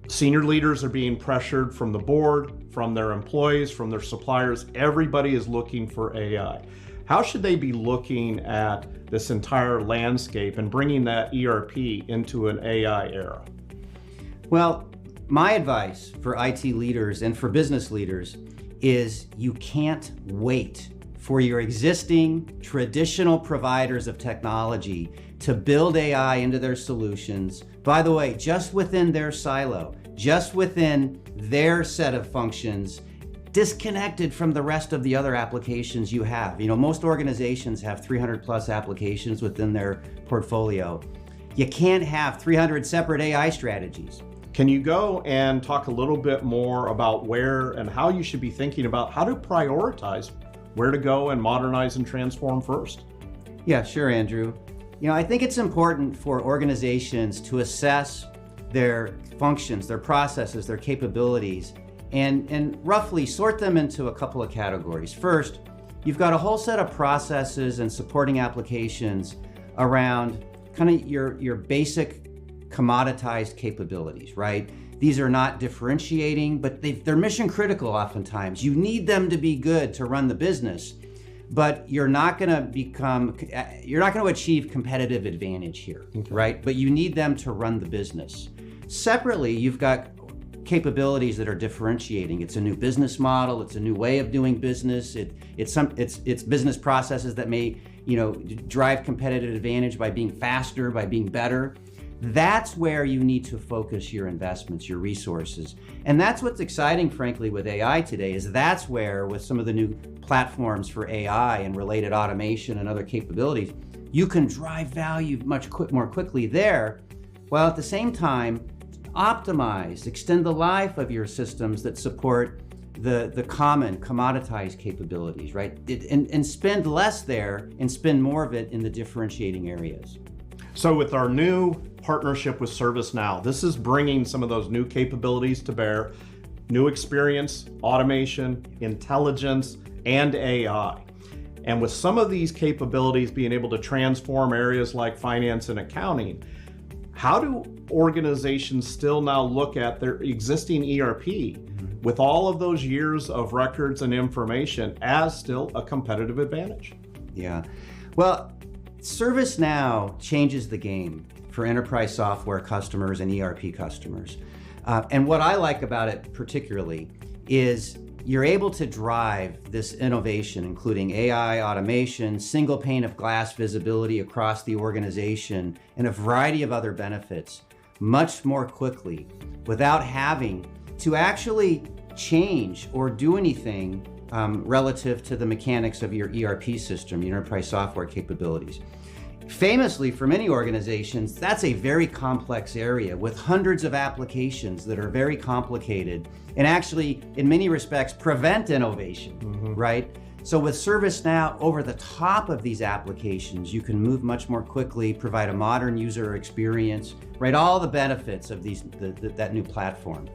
Senior leaders are being pressured from the board, from their employees, from their suppliers. Everybody is looking for AI. How should they be looking at this entire landscape and bringing that ERP into an AI era? Well, my advice for IT leaders and for business leaders is you can't wait for your existing traditional providers of technology to build AI into their solutions. By the way, just within their silo, just within their set of functions, disconnected from the rest of the other applications you have. Most organizations have 300 plus applications within their portfolio. You can't have 300 separate AI strategies. Can you go and talk a little bit more about where and how you should be thinking about how to prioritize where to go and modernize and transform first? Yeah, sure, Andrew. I think it's important for organizations to assess their functions, their processes, their capabilities, and roughly sort them into a couple of categories. First, you've got a whole set of processes and supporting applications around kind of your basic commoditized capabilities, right? These are not differentiating, but they're mission critical oftentimes. You need them to be good to run the business, but you're not going to achieve competitive advantage here, okay, right? But you need them to run the business. Separately, you've got capabilities that are differentiating. It's a new business model. It's a new way of doing business. It's business processes that may, drive competitive advantage by being faster, by being better. That's where you need to focus your investments, your resources. And that's what's exciting, frankly, with AI today, is that's where, with some of the new platforms for AI and related automation and other capabilities, you can drive value much more quickly there, while at the same time, optimize, extend the life of your systems that support the common commoditized capabilities, right? And spend less there and spend more of it in the differentiating areas. So with our new partnership with ServiceNow, this is bringing some of those new capabilities to bear, new experience, automation, intelligence, and AI. And with some of these capabilities being able to transform areas like finance and accounting, how do organizations still now look at their existing ERP with all of those years of records and information as still a competitive advantage? Yeah, well, ServiceNow changes the game for enterprise software customers and ERP customers. And what I like about it particularly is you're able to drive this innovation, including AI, automation, single pane of glass visibility across the organization, and a variety of other benefits much more quickly without having to actually change or do anything relative to the mechanics of your ERP system, your enterprise software capabilities. Famously, for many organizations, that's a very complex area with hundreds of applications that are very complicated and actually, in many respects, prevent innovation, right? So with ServiceNow, over the top of these applications, you can move much more quickly, provide a modern user experience, right? All the benefits of that new platform.